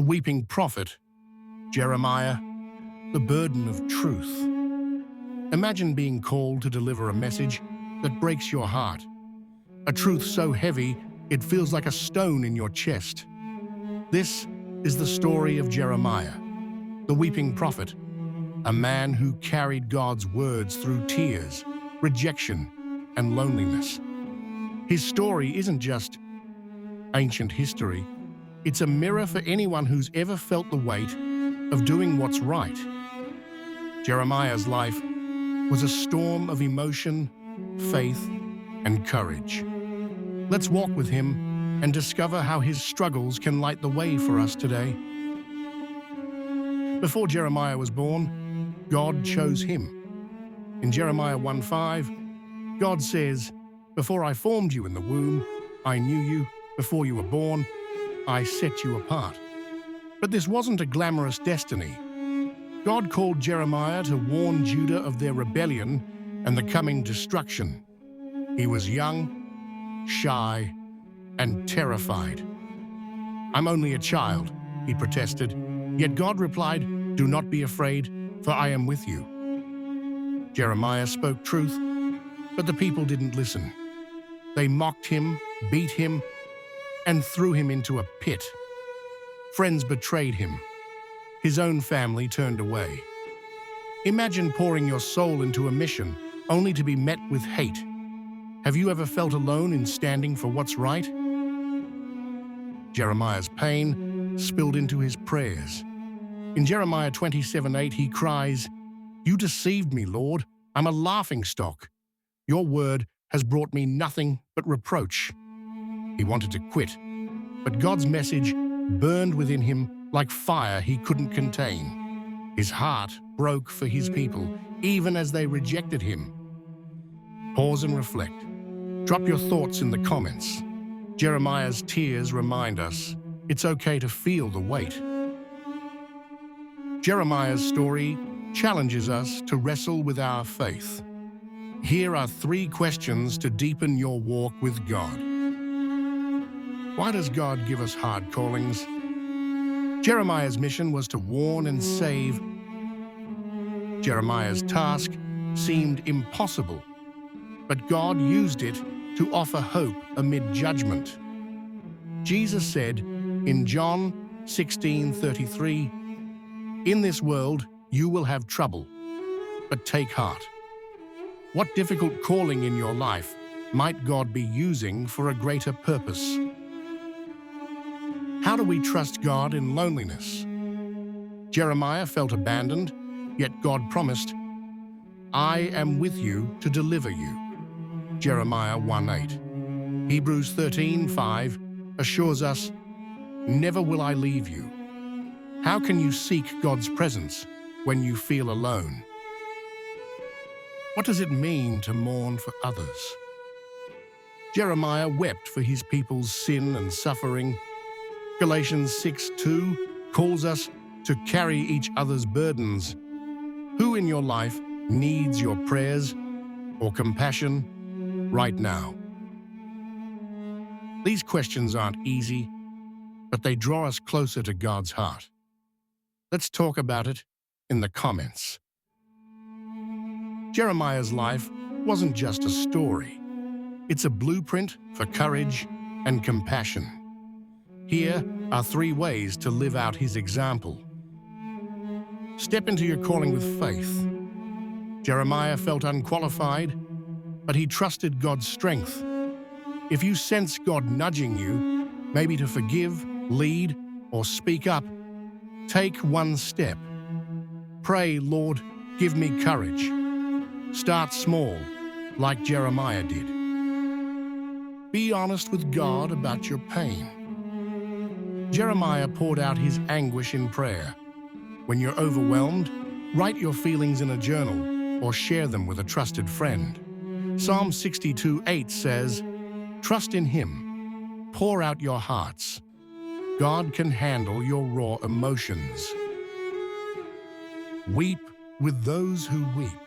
The weeping prophet, Jeremiah, the burden of truth. Imagine being called to deliver a message that breaks your heart. A truth so heavy, it feels like a stone in your chest. This is the story of Jeremiah, the weeping prophet, a man who carried God's words through tears, rejection, and loneliness. His story isn't just ancient history. It's a mirror for anyone who's ever felt the weight of doing what's right. Jeremiah's life was a storm of emotion, faith, and courage. Let's walk with him and discover how his struggles can light the way for us today. Before Jeremiah was born, God chose him. In Jeremiah 1:5, God says, "Before I formed you in the womb, I knew you. Before you were born, I set you apart." But this wasn't a glamorous destiny. God called Jeremiah to warn Judah of their rebellion and the coming destruction. He was young, shy, and terrified. "I'm only a child," he protested. Yet God replied, "Do not be afraid, for I am with you." Jeremiah spoke truth, but the people didn't listen. They mocked him, beat him, and threw him into a pit. Friends betrayed him. His own family turned away. Imagine pouring your soul into a mission only to be met with hate. Have you ever felt alone in standing for what's right? Jeremiah's pain spilled into his prayers. In Jeremiah 27:8, he cries, "You deceived me, Lord. I'm a laughingstock. Your word has brought me nothing but reproach." He wanted to quit, but God's message burned within him like fire he couldn't contain. His heart broke for his people, even as they rejected him. Pause and reflect. Drop your thoughts in the comments. Jeremiah's tears remind us it's okay to feel the weight. Jeremiah's story challenges us to wrestle with our faith. Here are 3 questions to deepen your walk with God. Why does God give us hard callings? Jeremiah's mission was to warn and save. Jeremiah's task seemed impossible, but God used it to offer hope amid judgment. Jesus said in John 16:33, "In this world you will have trouble, but take heart." What difficult calling in your life might God be using for a greater purpose? How do we trust God in loneliness? Jeremiah felt abandoned, yet God promised, "I am with you to deliver you." Jeremiah 1:8. Hebrews 13:5 assures us, "Never will I leave you." How can you seek God's presence when you feel alone? What does it mean to mourn for others? Jeremiah wept for his people's sin and suffering. Galatians 6:2 calls us to carry each other's burdens. Who in your life needs your prayers or compassion right now? These questions aren't easy, but they draw us closer to God's heart. Let's talk about it in the comments. Jeremiah's life wasn't just a story. It's a blueprint for courage and compassion. Here are 3 ways to live out his example. Step into your calling with faith. Jeremiah felt unqualified, but he trusted God's strength. If you sense God nudging you, maybe to forgive, lead, or speak up, take 1 step. Pray, "Lord, give me courage." Start small, like Jeremiah did. Be honest with God about your pain. Jeremiah poured out his anguish in prayer. When you're overwhelmed, write your feelings in a journal or share them with a trusted friend. Psalm 62:8 says, "Trust in him. Pour out your hearts. God can handle your raw emotions." Weep with those who weep.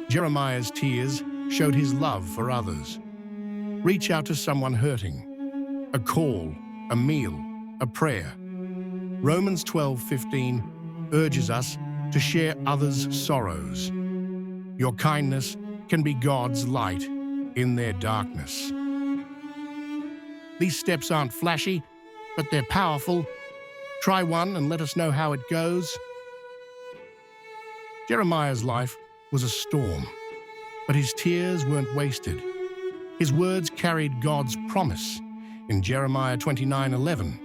Jeremiah's tears showed his love for others. Reach out to someone hurting. A call, a meal, a prayer. Romans 12:15 urges us to share others' sorrows. Your kindness can be God's light in their darkness. These steps aren't flashy, but they're powerful. Try one and let us know how it goes. Jeremiah's life was a storm, but his tears weren't wasted. His words carried God's promise in Jeremiah 29:11.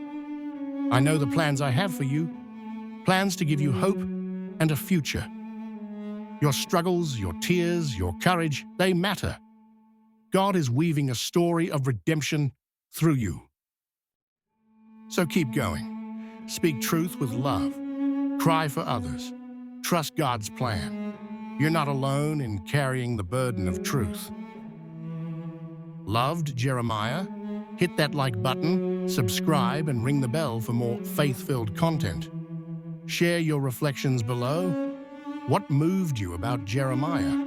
I know the plans I have for you, plans to give you hope and a future. Your struggles, your tears, your courage, they matter. God is weaving a story of redemption through you. So keep going. Speak truth with love. Cry for others. Trust God's plan. You're not alone in carrying the burden of truth. Loved Jeremiah? Hit that like button, subscribe, and ring the bell for more faith-filled content. Share your reflections below. What moved you about Jeremiah?